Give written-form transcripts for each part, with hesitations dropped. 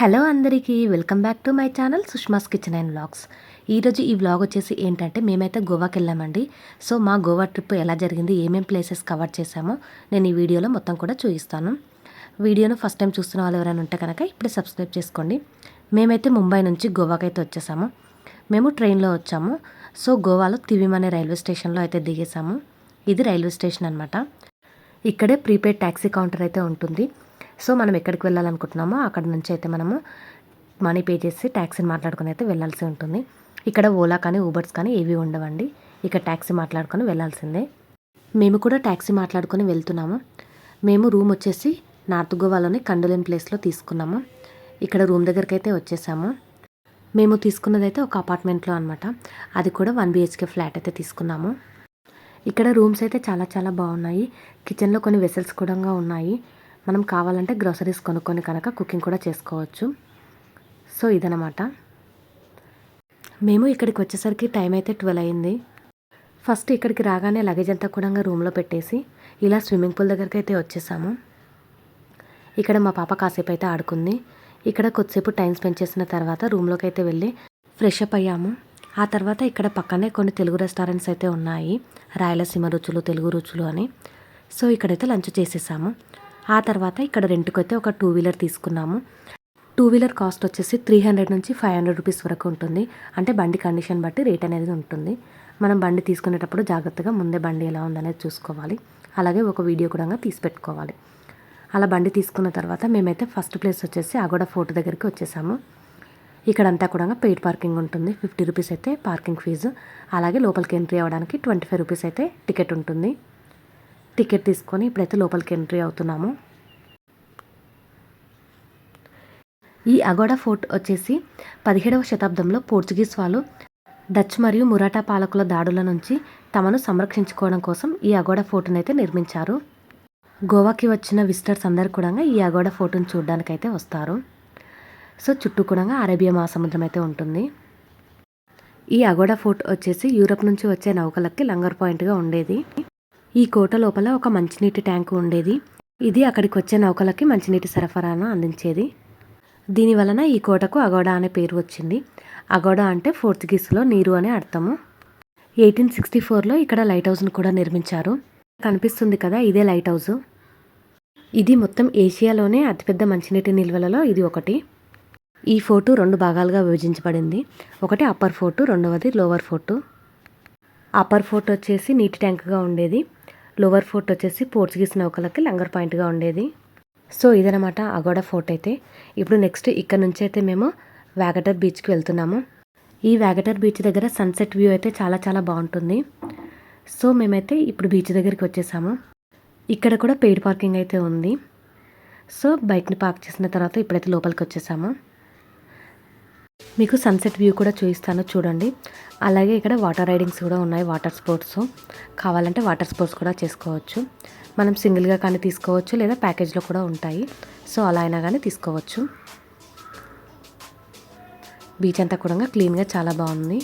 Hello అందరికీ welcome back to my channel Sushma's kitchen and vlogs. ఈరోజు ఈ వ్లాగ్ వచ్చేసి ఏంటంటే మేమైతే గోవాకి వెళ్ళామండి. సో మా గోవా ట్రిప్ ఎలా జరిగింది, ఏమేం ప్లేసెస్ కవర్ చేసామో నేను ఈ వీడియోలో మొత్తం కూడా చూపిస్తాను. వీడియోను ఫస్ట్ టైం చూస్తున్న వాళ్ళు ఎవరైనా ఉంటే కనుక ఇప్పుడే సబ్స్క్రైబ్ చేసుకోండి. మేమైతే ముంబై నుంచి గోవాకి అయితే వచ్చేసాము. మేము ట్రైన్లో వచ్చాము. సో గోవాలో తివిమ్ అనే రైల్వే స్టేషన్లో అయితే దిగేసాము. ఇది రైల్వే స్టేషన్ అనమాట. ఇక్కడే ప్రీపెయిడ్ ట్యాక్సీ కౌంటర్ అయితే ఉంటుంది. సో మనం ఎక్కడికి వెళ్ళాలనుకుంటున్నామో అక్కడ నుంచి అయితే మనము మనీ పే చేసి ట్యాక్సీని మాట్లాడుకుని అయితే వెళ్ళాల్సి ఉంటుంది. ఇక్కడ ఓలా కానీ ఊబర్స్ కానీ ఏవి ఉండవండి. ఇక్కడ ట్యాక్సీ మాట్లాడుకొని వెళ్ళాల్సిందే. మేము కూడా ట్యాక్సీ మాట్లాడుకొని వెళ్తున్నాము. మేము రూమ్ వచ్చేసి నార్త్ గోవాలోని కండోలిన్ ప్లేస్లో తీసుకున్నాము. ఇక్కడ రూమ్ దగ్గరికి అయితే వచ్చేసాము. మేము తీసుకున్నదైతే ఒక అపార్ట్మెంట్లో అనమాట. అది కూడా 1 BHK ఫ్లాట్ అయితే తీసుకున్నాము. ఇక్కడ రూమ్స్ అయితే చాలా చాలా బాగున్నాయి. కిచెన్లో కొన్ని వెసల్స్ కూడా ఉన్నాయి. మనం కావాలంటే గ్రోసరీస్ కొనుక్కొని కనుక కుకింగ్ కూడా చేసుకోవచ్చు. సో ఇదనమాట. మేము ఇక్కడికి వచ్చేసరికి టైం అయితే 12 అయింది. ఫస్ట్ ఇక్కడికి రాగానే లగేజ్ అంతా కూడా రూమ్లో పెట్టేసి ఇలా స్విమ్మింగ్ పూల్ దగ్గరికి అయితే వచ్చేసాము. ఇక్కడ మా పాప కాసేపు అయితే ఆడుకుంది. ఇక్కడ కొద్దిసేపు టైం స్పెండ్ చేసిన తర్వాత రూమ్లోకి అయితే వెళ్ళి ఫ్రెష్ అప్ అయ్యాము. ఆ తర్వాత ఇక్కడ పక్కనే కొన్ని తెలుగు రెస్టారెంట్స్ అయితే ఉన్నాయి. రాయలసీమ రుచులు, తెలుగు రుచులు అని. సో ఇక్కడైతే లంచ్ చేసేసాము. ఆ తర్వాత ఇక్కడ రెంట్కి అయితే ఒక 2 వీలర్ తీసుకున్నాము. 2 వీలర్ కాస్ట్ వచ్చేసి 300 నుంచి 500 రూపీస్ వరకు ఉంటుంది. అంటే బండి కండిషన్ బట్టి రేట్ అనేది ఉంటుంది. మనం బండి తీసుకునేటప్పుడు జాగ్రత్తగా ముందే బండి ఎలా ఉందనేది చూసుకోవాలి. అలాగే ఒక వీడియో కూడా తీసి పెట్టుకోవాలి. అలా బండి తీసుకున్న తర్వాత మేమైతే ఫస్ట్ ప్లేస్ వచ్చేసి అగోడా ఫోర్ట్ దగ్గరికి వచ్చేసాము. ఇక్కడంతా కూడా పెయిడ్ పార్కింగ్ ఉంటుంది. 50 రూపీస్ అయితే పార్కింగ్ ఫీజు. అలాగే లోపలికి ఎంట్రీ అవ్వడానికి 25 రూపీస్ అయితే టికెట్ ఉంటుంది. టికెట్ తీసుకొని ఇప్పుడైతే లోపలికి ఎంట్రీ అవుతున్నాము. ఈ అగోడా ఫోర్ట్ వచ్చేసి 17వ శతాబ్దంలో పోర్చుగీస్ వాళ్ళు డచ్ మరియు మురాఠా పాలకుల దాడుల నుంచి తమను సంరక్షించుకోవడం కోసం ఈ అగోడా ఫోర్ట్ని అయితే నిర్మించారు. గోవాకి వచ్చిన విజిటర్స్ అందరు కూడా ఈ అగోడా ఫోర్ట్ని చూడడానికి అయితే వస్తారు. సో చుట్టూ కూడా అరేబియా మహాసముద్రం అయితే ఉంటుంది. ఈ అగోడా ఫోర్ట్ వచ్చేసి యూరప్ నుంచి వచ్చే నౌకలకి లంగర్ పాయింట్గా ఉండేది. ఈ కోట లోపల ఒక మంచినీటి ట్యాంకు ఉండేది. ఇది అక్కడికి వచ్చే నౌకలకి మంచినీటి సరఫరాను అందించేది. దీని వలన ఈ కోటకు అగోడా అనే పేరు వచ్చింది. అగోడా అంటే పోర్చుగీస్లో నీరు అనే అర్థము. 1864లో ఇక్కడ లైట్ హౌస్ను కూడా నిర్మించారు. కనిపిస్తుంది కదా, ఇదే లైట్ హౌస్. ఇది మొత్తం ఏషియాలోనే అతిపెద్ద మంచినీటి నిల్వలలో ఇది ఒకటి. ఈ ఫోర్టు 2 భాగాలుగా విభజించబడింది. ఒకటి అప్పర్ ఫోర్టు, రెండవది లోవర్ ఫోర్టు. అప్పర్ ఫోర్ట్ వచ్చేసి నీటి ట్యాంక్గా ఉండేది. లోవర్ ఫోర్ట్ వచ్చేసి పోర్చుగీస్ నౌకలకి లంగర్ పాయింట్గా ఉండేది. సో ఇదనమాట అగోడా ఫోర్ట్ అయితే. ఇప్పుడు నెక్స్ట్ ఇక్కడ నుంచి అయితే మేము వ్యాగటర్ బీచ్కి వెళ్తున్నాము. ఈ వ్యాగటర్ బీచ్ దగ్గర సన్సెట్ వ్యూ అయితే చాలా చాలా బాగుంటుంది. సో మేమైతే ఇప్పుడు బీచ్ దగ్గరికి వచ్చేసాము. ఇక్కడ కూడా పెయిడ్ పార్కింగ్ అయితే ఉంది. సో బైక్ని పార్క్ చేసిన తర్వాత ఇప్పుడైతే లోపలికి వచ్చేసాము. మీకు సన్సెట్ వ్యూ కూడా చూపిస్తాను చూడండి. అలాగే ఇక్కడ వాటర్ రైడింగ్స్ కూడా ఉన్నాయి, వాటర్ స్పోర్ట్స్. కావాలంటే వాటర్ స్పోర్ట్స్ కూడా చేసుకోవచ్చు. మనం సింగిల్గా కానీ తీసుకోవచ్చు, లేదా ప్యాకేజ్లో కూడా ఉంటాయి. సో అలా అయినా కానీ తీసుకోవచ్చు. బీచ్ అంతా కూడా క్లీన్గా చాలా బాగుంది.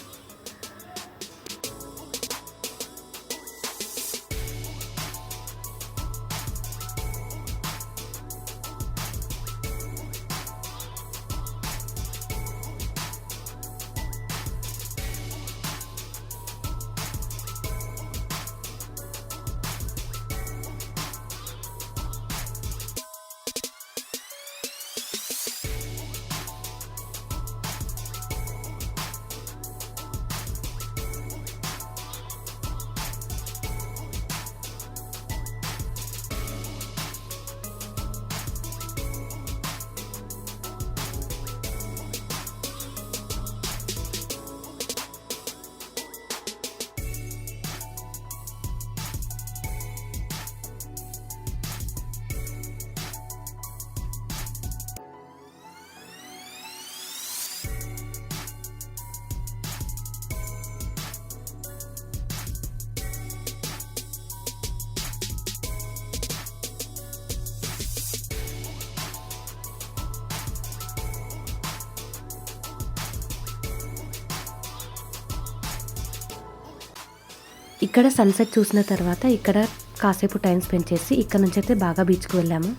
ఇక్కడ సన్సెట్ చూసిన తర్వాత ఇక్కడ కాసేపు టైం స్పెండ్ చేసి ఇక్కడ నుంచి అయితే బాగా బీచ్కి వెళ్ళాము.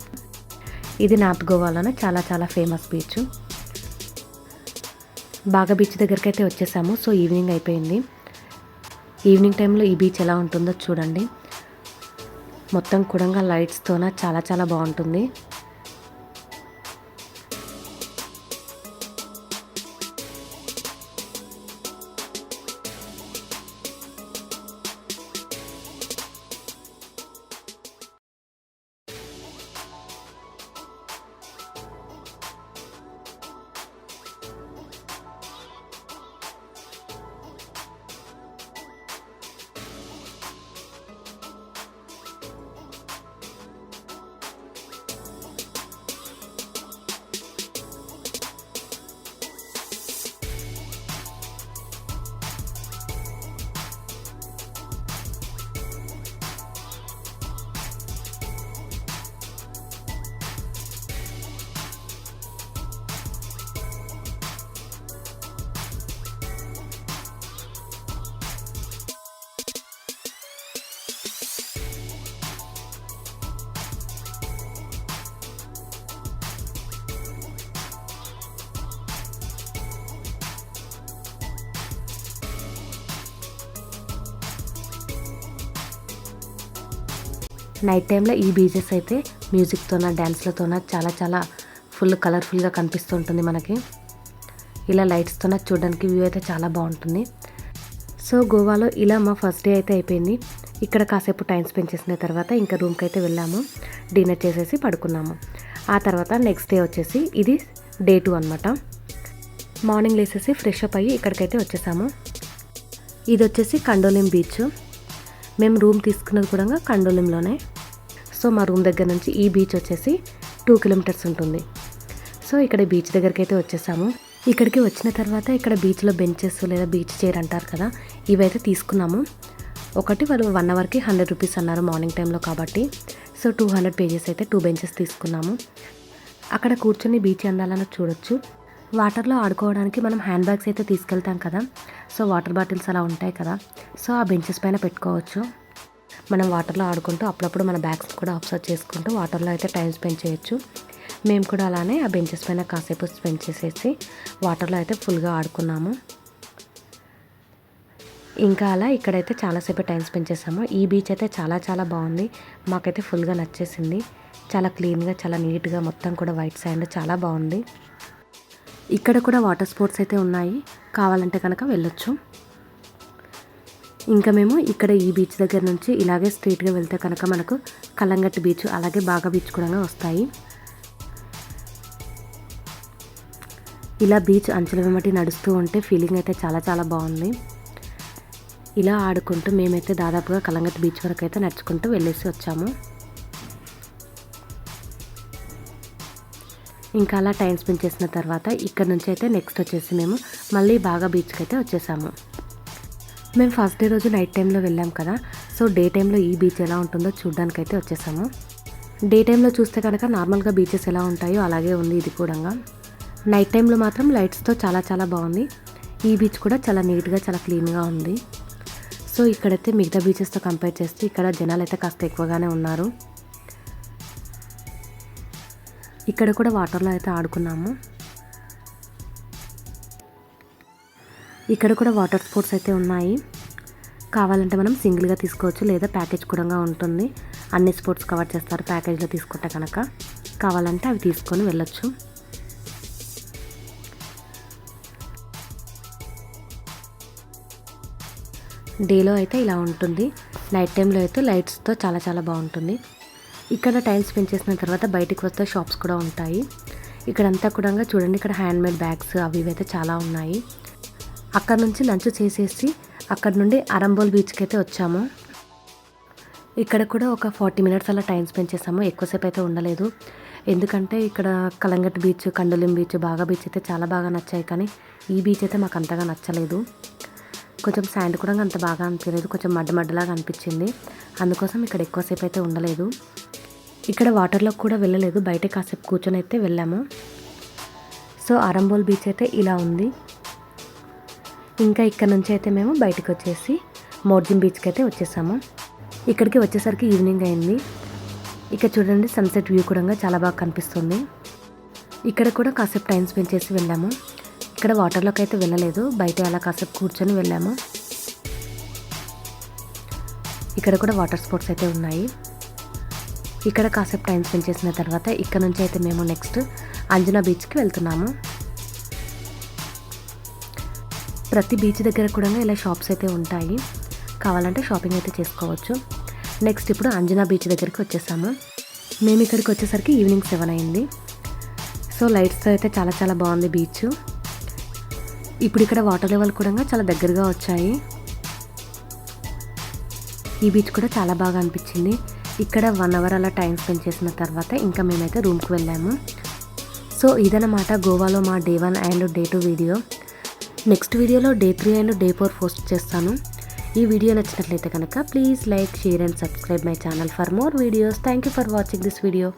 ఇది నార్త్ గోవాలోనే చాలా చాలా ఫేమస్ బీచ్. బాగా బీచ్ దగ్గరికి అయితే వచ్చేసాము. సో ఈవినింగ్ అయిపోయింది. ఈవినింగ్ టైంలో ఈ బీచ్ ఎలా ఉంటుందో చూడండి. మొత్తం కూడా లైట్స్తోన చాలా చాలా బాగుంటుంది. నైట్ టైంలో ఈ బీచెస్ అయితే మ్యూజిక్తోన డ్యాన్స్లతోన చాలా చాలా ఫుల్ కలర్ఫుల్గా కనిపిస్తూ ఉంటుంది మనకి. ఇలా లైట్స్తోన చూడడానికి వ్యూ అయితే చాలా బాగుంటుంది. సో గోవాలో ఇలా మా ఫస్ట్ డే అయితే అయిపోయింది. ఇక్కడ కాసేపు టైం స్పెండ్ చేసిన తర్వాత ఇంకా రూమ్కి అయితే వెళ్ళాము. డిన్నర్ చేసేసి పడుకున్నాము. ఆ తర్వాత నెక్స్ట్ డే వచ్చేసి ఇది డే 2 అనమాట. మార్నింగ్ లేసేసి ఫ్రెష్ అప్ అయ్యి ఇక్కడికైతే వచ్చేసాము. ఇది వచ్చేసి కండోలిం బీచ్. మేము రూమ్ తీసుకున్నది కూడా కండోలింలోనే. సో మా రూమ్ దగ్గర నుంచి ఈ బీచ్ వచ్చేసి 2 కిలోమీటర్స్ ఉంటుంది. సో ఇక్కడ బీచ్ దగ్గరికి అయితే వచ్చేసాము. ఇక్కడికి వచ్చిన తర్వాత ఇక్కడ బీచ్లో బెంచెస్ లేదా బీచ్ చైర్ అంటారు కదా, ఇవైతే తీసుకున్నాము. ఒకటి వాళ్ళు 1 అవర్కి 100 రూపీస్ అన్నారు మార్నింగ్ టైంలో కాబట్టి. సో 200 పేజెస్ అయితే 2 బెంచెస్ తీసుకున్నాము. అక్కడ కూర్చొని బీచ్ అందాలను చూడొచ్చు. వాటర్లో ఆడుకోవడానికి మనం హ్యాండ్ బ్యాగ్స్ అయితే తీసుకెళ్తాం కదా, సో వాటర్ బాటిల్స్ అలా ఉంటాయి కదా, సో ఆ బెంచెస్ పైన పెట్టుకోవచ్చు. మనం వాటర్లో ఆడుకుంటూ అప్పుడప్పుడు మన బ్యాగ్స్ కూడా అబ్జర్వ్ చేసుకుంటూ వాటర్లో అయితే టైం స్పెండ్ చేయొచ్చు. మేము కూడా అలానే ఆ బెంచెస్ పైన కాసేపు స్పెండ్ చేసేసి వాటర్లో అయితే ఫుల్గా ఆడుకున్నాము. ఇంకా అలా ఇక్కడైతే చాలాసేపు టైం స్పెండ్ చేసాము. ఈ బీచ్ అయితే చాలా చాలా బాగుంది. మాకైతే ఫుల్గా నచ్చేసింది. చాలా క్లీన్గా, చాలా నీట్గా, మొత్తం కూడా వైట్ శాండ్ చాలా బాగుంది. ఇక్కడ కూడా వాటర్ స్పోర్ట్స్ అయితే ఉన్నాయి, కావాలంటే కనుక వెళ్ళొచ్చు. ఇంకా మేము ఇక్కడ ఈ బీచ్ దగ్గర నుంచి ఇలాగే స్ట్రీట్గా వెళ్తే కనుక మనకు కలంగట్ బీచ్ అలాగే బాగా బీచ్ కూడా వస్తాయి. ఇలా బీచ్ అంచుల వెంబడి నడుస్తూ ఉంటే ఫీలింగ్ అయితే చాలా చాలా బాగుంది. ఇలా ఆడుకుంటూ మేమైతే దాదాపుగా కలంగట్ బీచ్ వరకు అయితే నడుచుకుంటూ వెళ్ళేసి వచ్చాము. ఇంకా అలా టైం స్పెండ్ చేసిన తర్వాత ఇక్కడ నుంచి అయితే నెక్స్ట్ వచ్చేసి మేము మళ్ళీ బాగా బీచ్కి అయితే వచ్చేసాము. మేము ఫస్ట్ డే రోజు నైట్ టైంలో వెళ్ళాం కదా, సో డే టైంలో ఈ బీచ్ ఎలా ఉంటుందో చూడడానికి అయితే వచ్చేసాము. డే టైంలో చూస్తే కనుక నార్మల్గా బీచెస్ ఎలా ఉంటాయో అలాగే ఉంది ఇది కూడా. నైట్ టైంలో మాత్రం లైట్స్తో చాలా చాలా బాగుంది. ఈ బీచ్ కూడా చాలా నీట్గా, చాలా క్లీన్గా ఉంది. సో ఇక్కడైతే మిగతా బీచెస్తో కంపేర్ చేస్తే ఇక్కడ జనాలు అయితే కాస్త ఎక్కువగానే ఉన్నారు. ఇక్కడ కూడా వాటర్లో అయితే ఆడుకున్నాము. ఇక్కడ కూడా వాటర్ స్పోర్ట్స్ అయితే ఉన్నాయి. కావాలంటే మనం సింగిల్గా తీసుకోవచ్చు, లేదా ప్యాకేజ్ కూడా ఉంటుంది. అన్ని స్పోర్ట్స్ కవర్ చేస్తారు ప్యాకేజ్లో తీసుకుంటే కనుక. కావాలంటే అవి తీసుకొని వెళ్ళొచ్చు. డేలో అయితే ఇలా ఉంటుంది. నైట్ టైంలో అయితే లైట్స్తో చాలా చాలా బాగుంటుంది. ఇక్కడ టైం స్పెండ్ చేసిన తర్వాత బయటికి వస్తే షాప్స్ కూడా ఉంటాయి. ఇక్కడంతా కూడా చూడండి, ఇక్కడ హ్యాండ్మేడ్ బ్యాగ్స్ అవి ఇవైతే చాలా ఉన్నాయి. అక్కడ నుంచి లంచ్ చేసేసి అక్కడ నుండి అరంబోల్ బీచ్కి అయితే వచ్చాము. ఇక్కడ కూడా ఒక 40 మినిట్స్ అలా టైం స్పెండ్ చేసాము. ఎక్కువసేపు అయితే ఉండలేదు, ఎందుకంటే ఇక్కడ కలంగట్ బీచ్, కండోలిం బీచ్, బాగా బీచ్ అయితే చాలా బాగా నచ్చాయి. కానీ ఈ బీచ్ అయితే మాకు అంతగా నచ్చలేదు. కొంచెం శాండ్ కూడా అంత బాగా అనిపించలేదు, కొంచెం మడ్డలాగా అనిపించింది. అందుకోసం ఇక్కడ ఎక్కువసేపు అయితే ఉండలేదు. ఇక్కడ వాటర్లో కూడా వెళ్ళలేదు, బయట కాసేపు కూర్చొని అయితే వెళ్ళాము. సో అరంబోల్ బీచ్ అయితే ఇలా ఉంది. ఇంకా ఇక్కడ నుంచి అయితే మేము బయటకు వచ్చేసి మోర్జిం బీచ్కి అయితే వచ్చేసాము. ఇక్కడికి వచ్చేసరికి ఈవినింగ్ అయింది. ఇక్కడ చూడండి, సన్సెట్ వ్యూ కూడా చాలా బాగా కనిపిస్తుంది. ఇక్కడ కూడా కాసేపు టైం స్పెండ్ చేసి వెళ్ళాము. ఇక్కడ వాటర్లోకి అయితే వెళ్ళలేదు, బయట అలా కాసేపు కూర్చొని వెళ్ళాము. ఇక్కడ కూడా వాటర్ స్పోర్ట్స్ అయితే ఉన్నాయి. ఇక్కడ కాసేపు టైం స్పెండ్ చేసిన తర్వాత ఇక్కడ నుంచి అయితే మేము నెక్స్ట్ అంజనా బీచ్కి వెళ్తున్నాము. ప్రతి బీచ్ దగ్గర కూడా ఇలా షాప్స్ అయితే ఉంటాయి, కావాలంటే షాపింగ్ అయితే చేసుకోవచ్చు. నెక్స్ట్ ఇప్పుడు అంజనా బీచ్ దగ్గరికి వచ్చేసాము. మేము ఇక్కడికి వచ్చేసరికి ఈవినింగ్ 7 అయింది. సో లైట్స్తో అయితే చాలా చాలా బాగుంది బీచ్. ఇప్పుడు ఇక్కడ వాటర్ లెవెల్ కూడా చాలా దగ్గరగా వచ్చాయి. ఈ బీచ్ కూడా చాలా బాగా అనిపించింది. ఇక్కడ 1 అవర్ అలా టైం స్పెండ్ చేసిన తర్వాత ఇంకా మేమైతే రూమ్కి వెళ్ళాము. సో ఇదన్నమాట గోవాలో మా day 1 and day 2 video. Next వీడియోలో డే 3 అండ్ డే 4 పోస్ట్ చేస్తాను. ఈ వీడియో నచ్చినట్లయితే కనుక please like, share and subscribe my channel for more videos. Thank you for watching this video.